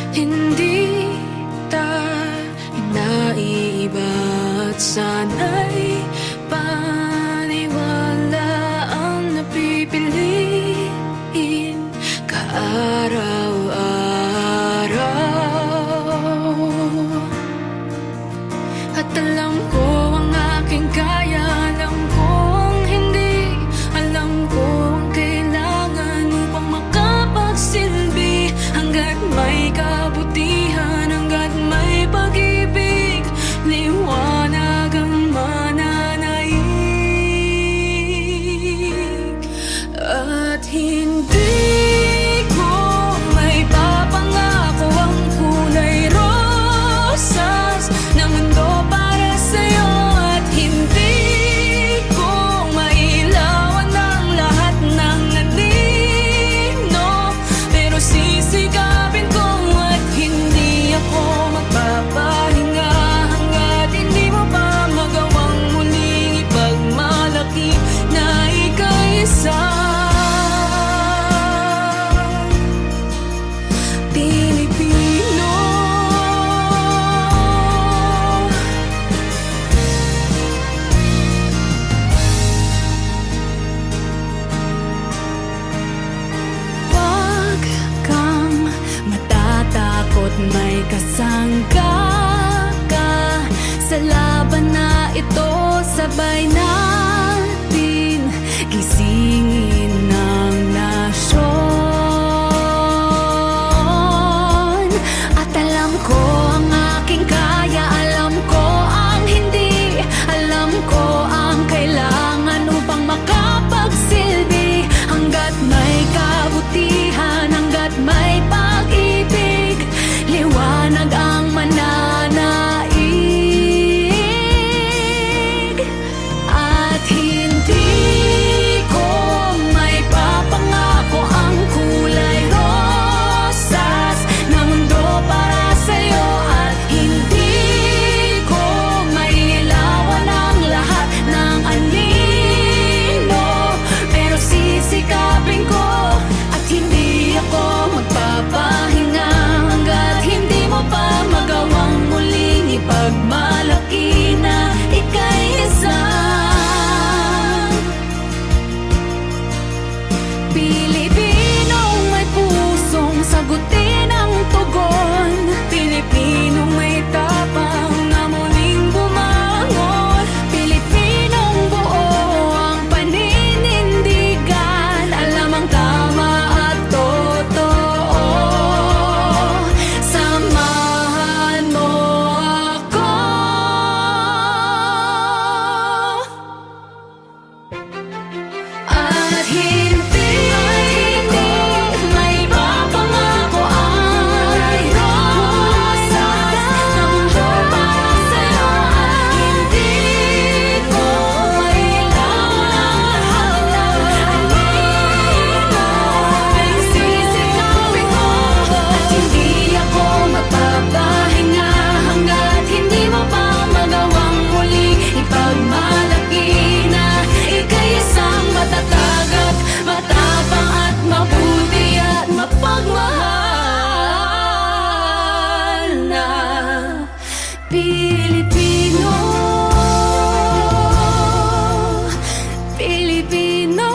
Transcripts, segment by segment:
Hindi tayo naiiba at sana'y paniwala ang napipiliin kaaraw-araw. At alam ko ang aking kaya, alam ko ang hindi, alam ko ang kailangan upang makapagsilbi. Hanggat may kabutihan, hanggat may pag-ibig, liwanag ang mananaig. At hindi ko may papangako ang kulay rosas na mundo para sa'yo. At hindi ko mailawan ang lahat ng anino, pero sisigapin ko at hindi ako magpapahinga hanggat hindi mo pa magawang muling ipagmalaki na ika'y isang Pilipino. Huwag kang matatakot, may kasangga ka sa laban na ito. Sabay natin gisingin ng nasyon. At alam ko ang aking kaya, alam ko ang hindi, alam ko ang kailangan upang makapagsilbi. Hanggat may kabutihan, hanggat may pag-ibig, liwanag ang mananaig. At hindi ko may papangako ang kulay rosas na mundo para sa'yo. At hindi ko mailawan ang lahat ng anino, pero sisikapin ko at hindi ako magpapahinga hanggat hindi mo pa magawang muling ipagmalaki na ika'y isang Pilipinong may pusong sagutin ang tugon, Pilipinong may tapang na muling bumangon, Pilipinong buo ang paninindigan, alam ang tama at totoo. Samahan mo ako. At hindi ko may papangako ang rosas na mundo para sa'yo. At hindi ko mailawan ang lahat ng anino, pero sisikapin ko at hindi ako magpapahinga hanggat hindi mo pa magawang muling ipagmalaki na ika'y isang matatag at matapang at mabuti at mapagmahal na Pilipino. Pilipino.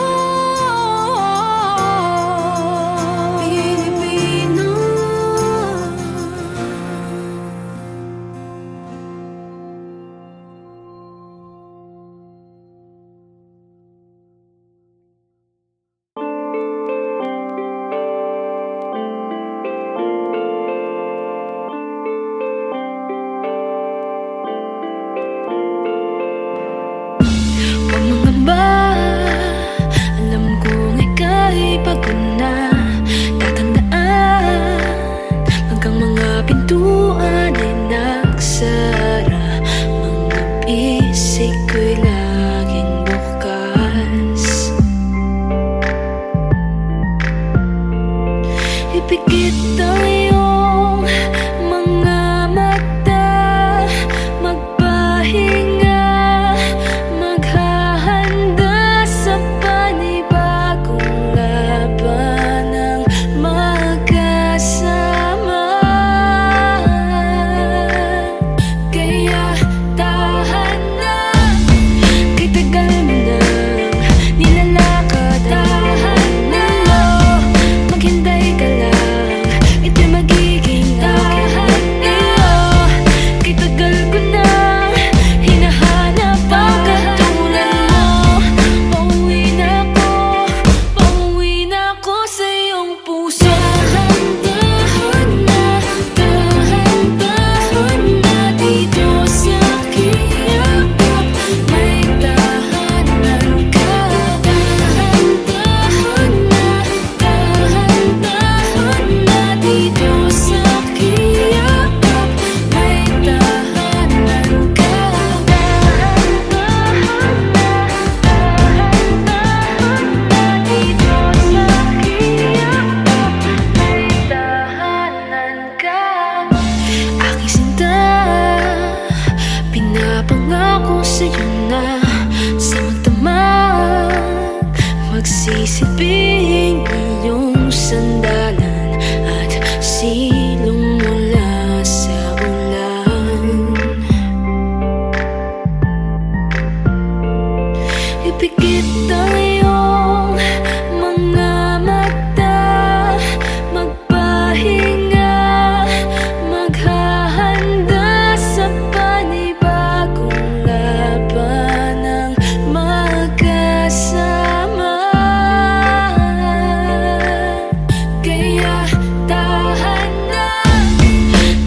Pilipino. Huwag mangamba, alam kong ika'y pagod na. Tatandaan, hanggang mga pintuan ay nagsara, mga bisig ko'y laging bukas. Ipikit ang iyong mga mata, magpahinga, maghahanda sa panibagong laban ng magkasama. Silbing iyong sandalan at silong mula sa ulan. Ipikit ang iyong mga mata, magpahinga, maghahanda sa panibagong labanang magkasama. Kaya tahan na,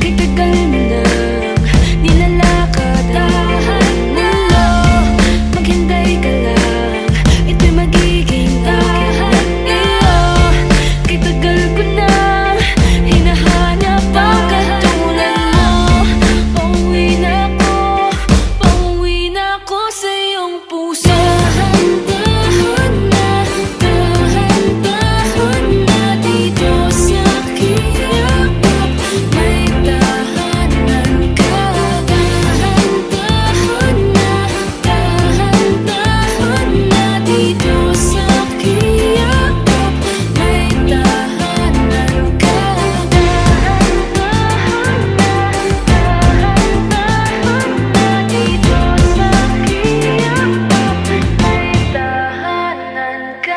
kay tagal mo nang nilalakad. Tahan na, maghinday ka lang, ito'y magiging tahan na. Kay tagal ko nang hinahanap ang katulad mo. Pauwi na ako sa iyong puso. Dahan-dahan na dito sa aking yakap, may tahanan ka. Dahan-dahan na dito sa aking yakap, may tahanan ka. Dahan-dahan na dito sa aking yakap, may tahanan ka.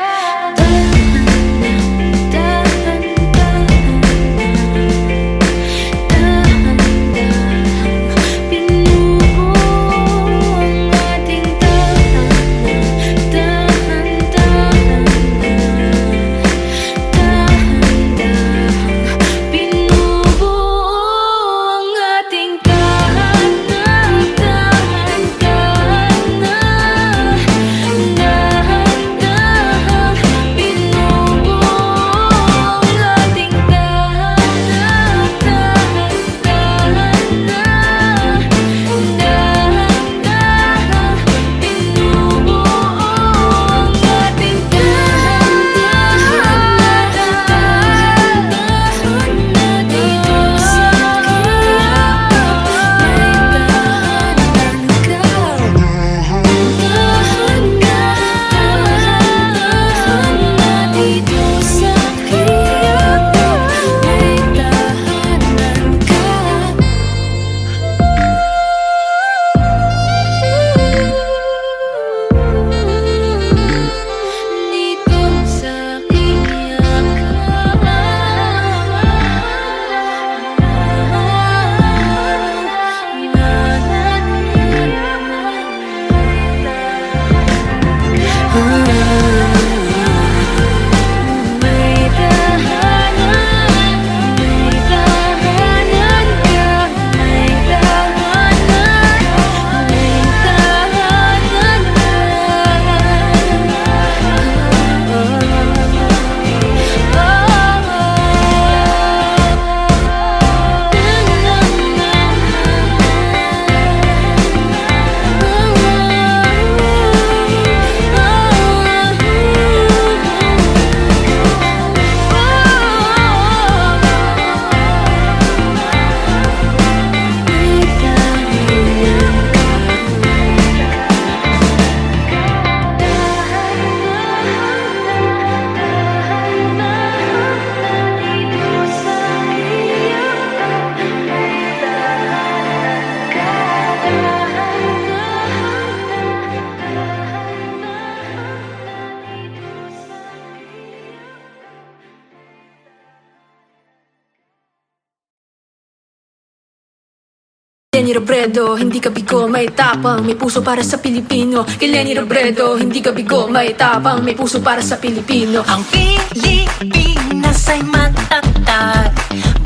Lenny Robredo, hindi ka bigo, may tapang, may puso para sa Pilipino. Kay Lenny Robredo, hindi ka bigo, may tapang, may puso para sa Pilipino. Ang Pilipinas ay matatag,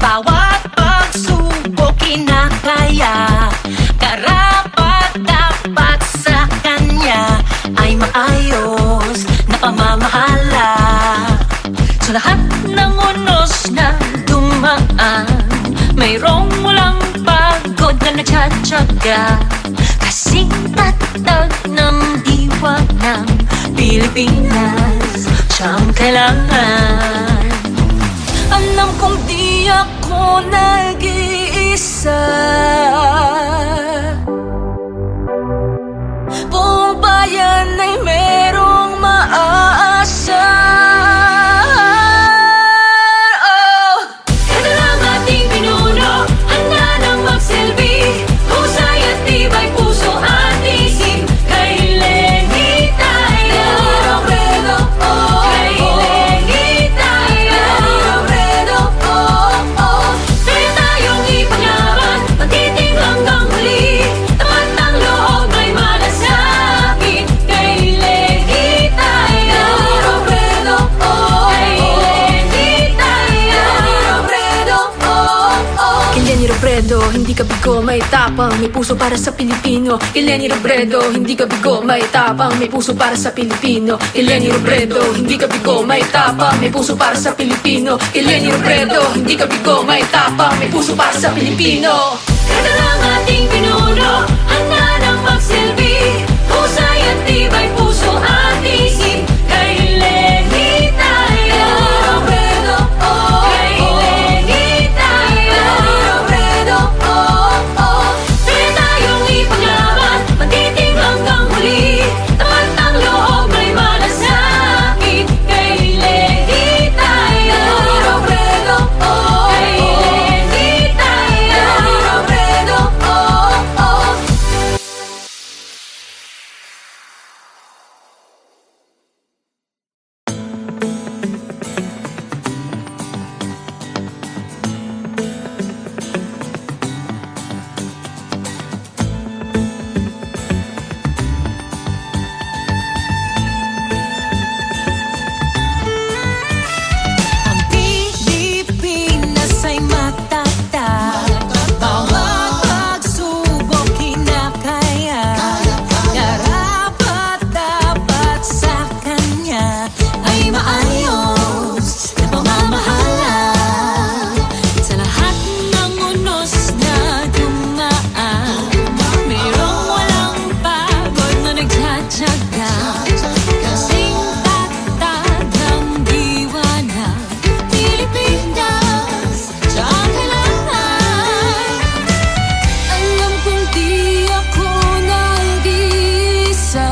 bawat pagsubok kinakaya. Karapat-dapat sa kanya ay maayos na pamamahala. Sa lahat ng unos na dumaan, mayroong walang pagod na nagtsatsaga. Kasing tatag ng diwa ng Pilipinas, siyang kailangan. Alam kong di ako nag-iisa, buong bayan ay merong maaasa. hindi ka bigo, may tapang, may puso para sa Pilipino. Kay Lenny Robredo, hindi ka bigo, may tapang, may puso para sa Pilipino. Kay Lenny Robredo, hindi ka bigo, may tapang, may puso para sa Pilipino. Kay Lenny Robredo, hindi ka bigo, may tapang, may puso para sa Pilipino. Kada lang ating pinuno, handa nang magsilbi. Husay at tibay puso at isip. Kay Lenny tayo. Robredo, oh, Kay Lenny tayo. Robredo, oh, oh. Kaya tayong ipaglaban, matiting hanggang huli. Tapat ang loob, may malasakit. Kay Lenny tayo. Robredo, oh, Kay Lenny tayo. Robredo, oh, oh. Ang Pilipinas ay matatag. Bawat pagsubok kinakaya. Karapat-dapat sa kanya ay maayos na pamamahala. Sa lahat ng unos na dumaan, mayroong walang pagod na nagtsatsaga. Kasing tatag ng diwa ng Pilipinas sa kailangan. Alam kong di ako nag-iisa.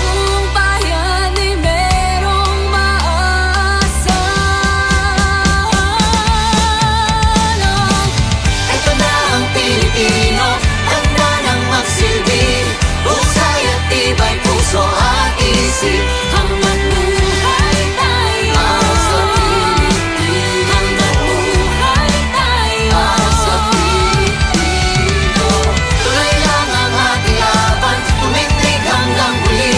Buong bayan ay merong maasahan. Ito na ang Pilipino, handa nang magsilbi. Husay at tibay puso at isip. Hanggang buhay tayo sa Pilipino. Hanggang buhay tayo sa Pilipino. Tuloy lang ang ating laban, tumindig hanggang huli.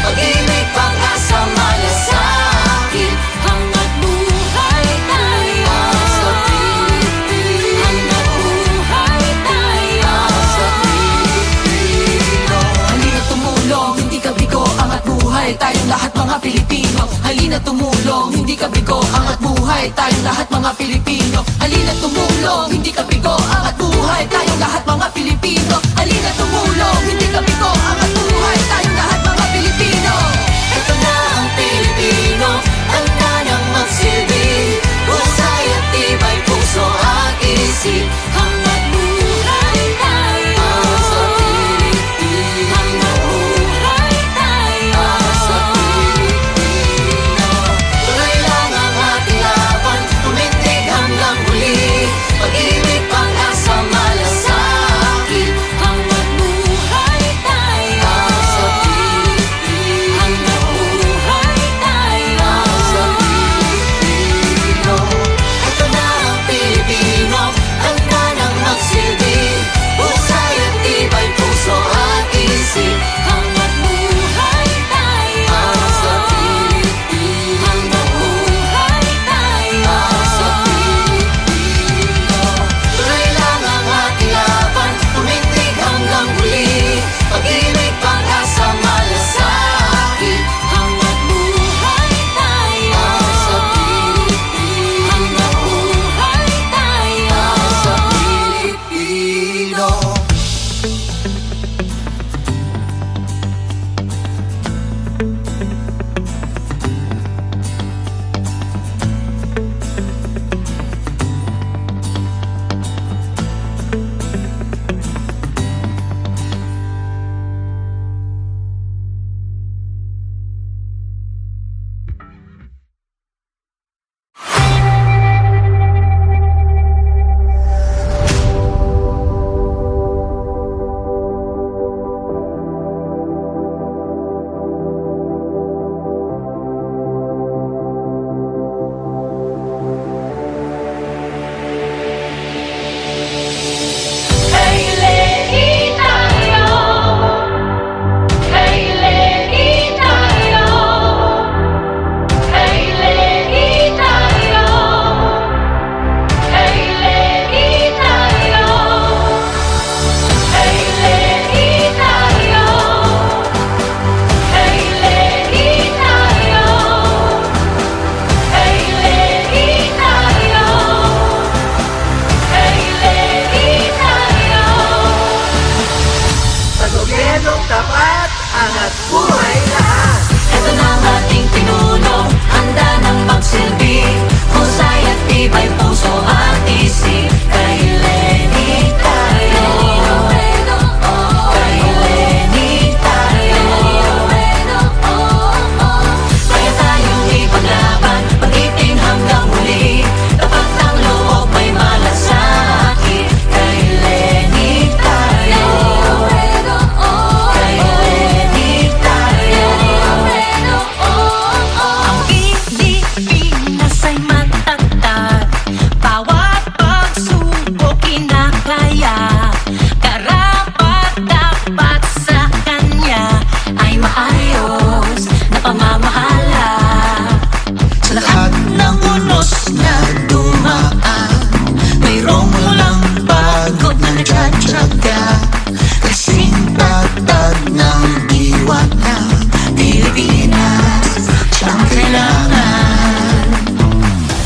Pag-ibig, pag-asa, malasakit. Hanggang buhay tayo sa Pilipino. Hanggang buhay tayo sa Pilipino. Halina tumulong, hindi ka bigo, angat buhay tayong lahat mga Pilipino. Halina tumulong, hindi ka bigo, angat buhay tayong lahat mga Pilipino. Halina tumulong, hindi ka bigo, angat buhay tayong lahat mga Pilipino. Halina tumulong, hindi ka bigo, angat buhay tayong lahat mga Pilipino. Ito na ang Pilipino, handa nang magsilbi. Husay at tibay puso at isip. Hanggang buhay tayo sa Pilipino. Hanggang buhay tayo sa Pilipino. Tuloy lang ang ating laban, tumindig hanggang huli. Pag-ibig, pag-asa, malasakit. Hanggang buhay tayo Pilipinas, siyang kailangan.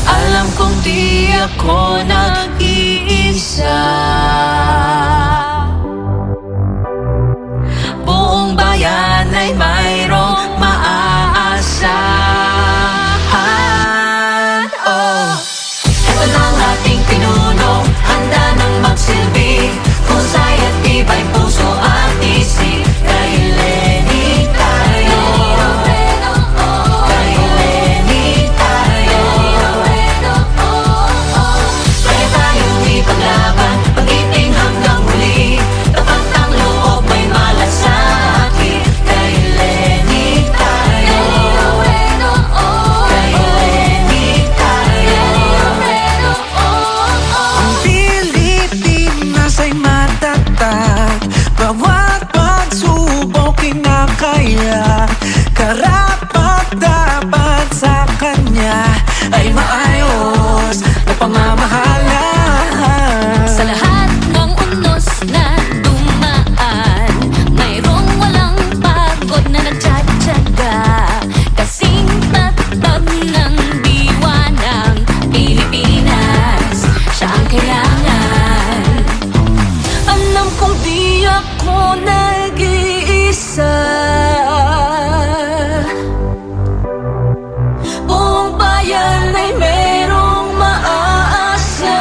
Alam kong di ako nag-iisa, buong bayan ay mayroong maaasahan. Oh, ito na ang ating pinuno, handa nang magsilbi, husay at tibay puso at isip. Kay Lenny tayo, kay Lenny tayo, kaya tayong ipaglaban, pag-ibig hanggang huli, tapat ang loob may malasakit. Kay Lenny tayo, kay Lenny tayo. Ang Pilipinas ay matatag, bawat pagsubok kinakaya. Karapat-dapat sa kanya ay maayos na pamamahala. Sa lahat ng unos na dumaan, mayroong walang pagod na nagtsatsaga. Kasing tatag ng diwa ng Pilipinas, siya ang kailangan. Alam kong di ako nag-iisa, buong bayan ay merong maaasahan.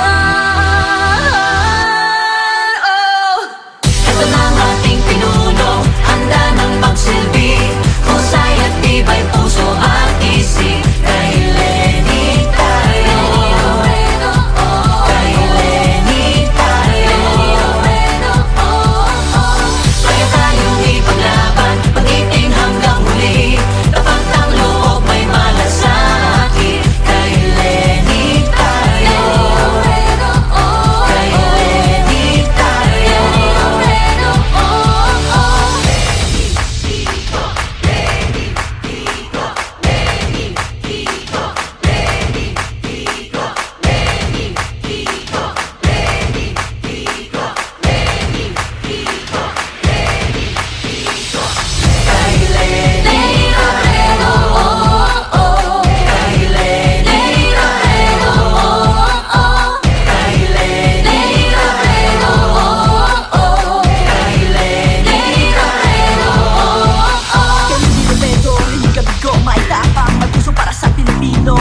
Oh, Ito na ang ating pinuno, handa nang magsilbi, husay at tibay puso at isip. Kay Lenny tayo, kay Lenny tayo, kaya tayong ipaglaban, pag-ibig hanggang huli, tapat ang loob may malasakit. Kay Lenny tayo, kay Lenny tayo.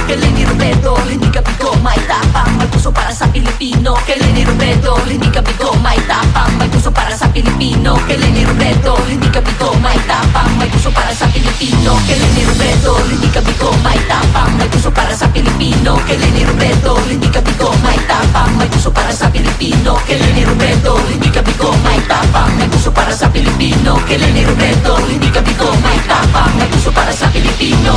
Kay Lenny Robredo, hindi ka bigo, may tapang, may puso para sa Pilipino. Kay Lenny Robredo, hindi ka bigo, may tapang, may puso para sa Pilipino. Kay Lenny Robredo, hindi ka bigo, may tapang, may puso para sa Pilipino. Kay Lenny Robredo, hindi ka bigo, may tapang, may puso para sa Pilipino. Kay Lenny Robredo, hindi ka bigo, may tapang, may puso para sa Pilipino. Kay Lenny Robredo, hindi ka bigo, may tapang, may puso para sa Pilipino. Kay Lenny Robredo, hindi ka bigo, may tapang, may puso para sa Pilipino.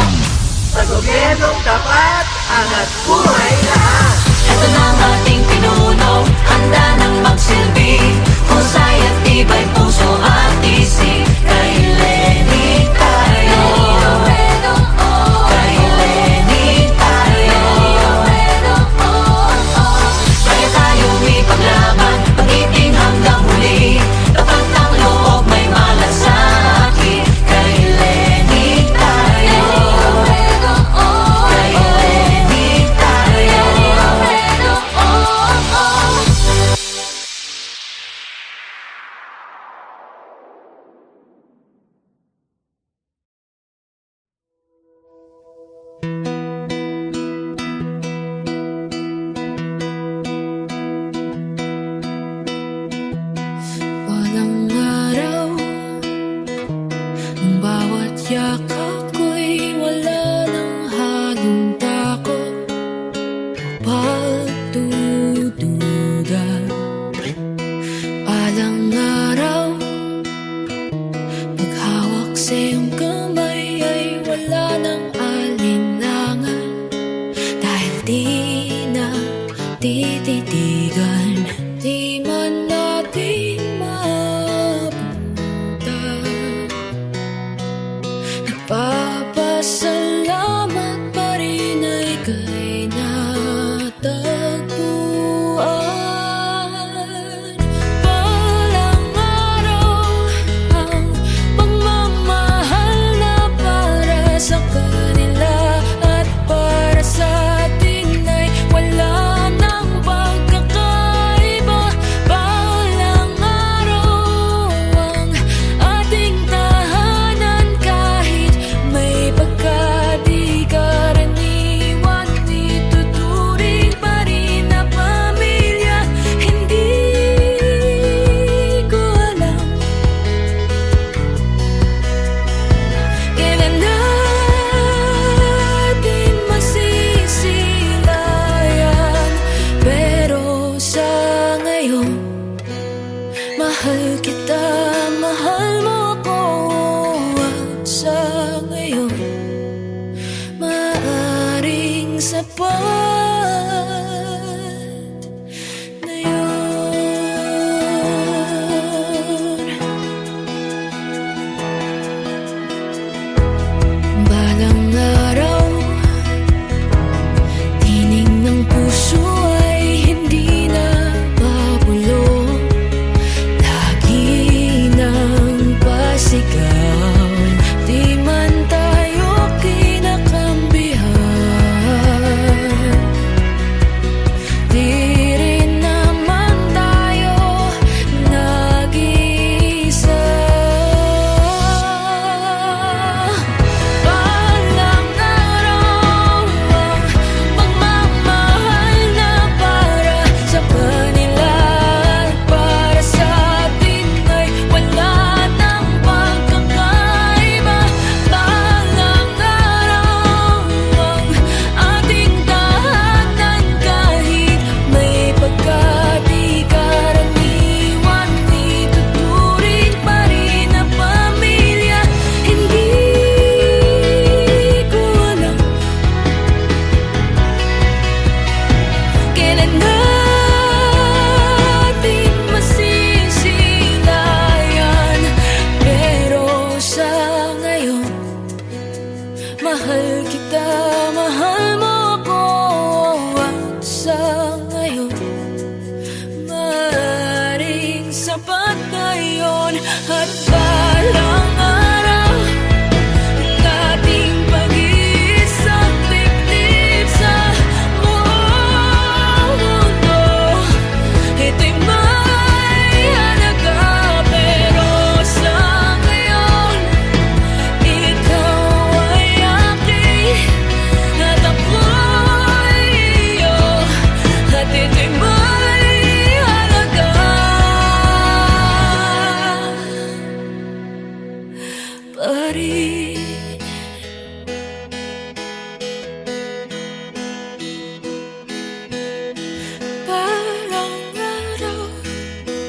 Sa gobyernong tapat, angat buhay lahat. Ito na ang ating pinuno, handa nang magsilbi, husay at tibay puso at isip. Kay Lenny tayo, kay Lenny tayo, kaya tayong ipaglaban, pag-ibig hanggang huli, tapat ang loob may malasakit. Kay Lenny tayo, kay Lenny tayo. walang araw, ang bawat yakap ko'y wala ng halong takot, pagdududa. Alang araw, paghawak sa iyong kamay ay wala ng alinlangan, dahil di na tititigan, di man natin mabutan. Nagpapasalamat pa rin ay kay natagpuan. Walang araw ang pagmamahal na para mahal kita, mahal mo ako. At sa ngayon, maaaring sapat na yun. At balang araw, ang ating pag-iisang dibdib sa buong mundo, ito'y may halaga. Pero sa ngayon, ikaw ay aking at ako'y iyo, at ito'y may halaga pa rin. Parang araw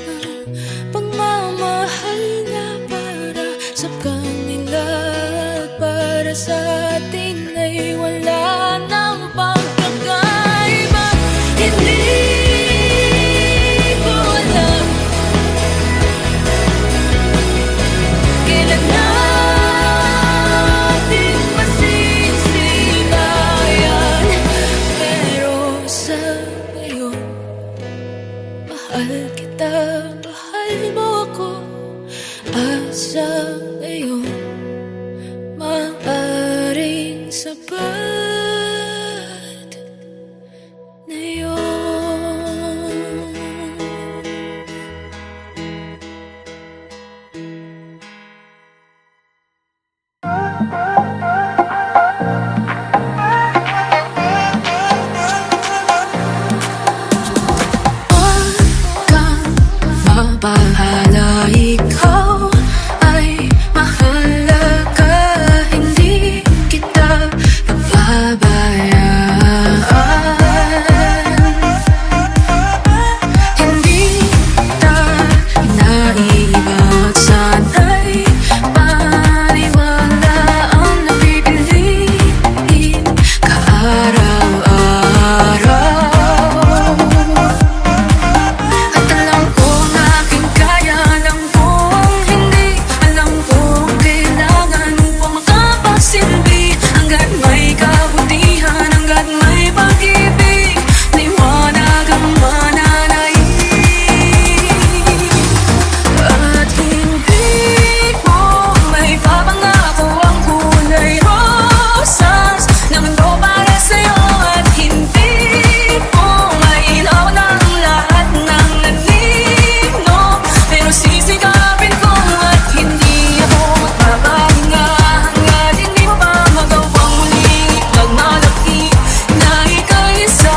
ng pagmamahal na para sa kanila at para sa atin ay wala nang pagkakaiba. Hindi ko alam kailan natin masisilayan, pero sa ngayon, mahal kita, mahal mo ako. At sa ngayon, maaaring sapat na yun. Huwag kang mabahala, ikaw ay mahalaga. Hindi kita pababayaan. Hindi kita naiiba at sana'y paniwala ang napipiliin ka araw-araw. At alam kong aking kaya, alam kong hindi, alam kong kailangan upang makapagsilbi. Hanggat may kabutihan, hanggat may pag-ibig, liwanag ang mananaig. At hindi mo may papangako ang kulay rosas na mundo para sa'yo. At hindi mo mailawan ang lahat ng nanino, pero sisikapin ko at hindi ako magpapahinga hanggat hindi mo pa magawang muling ipagmalaki na ika'y isa.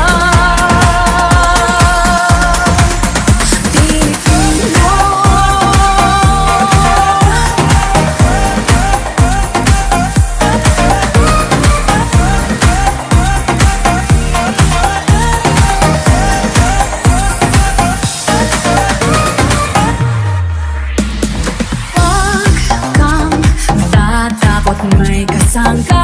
Di ko Huwag kang tatakot, may kasangka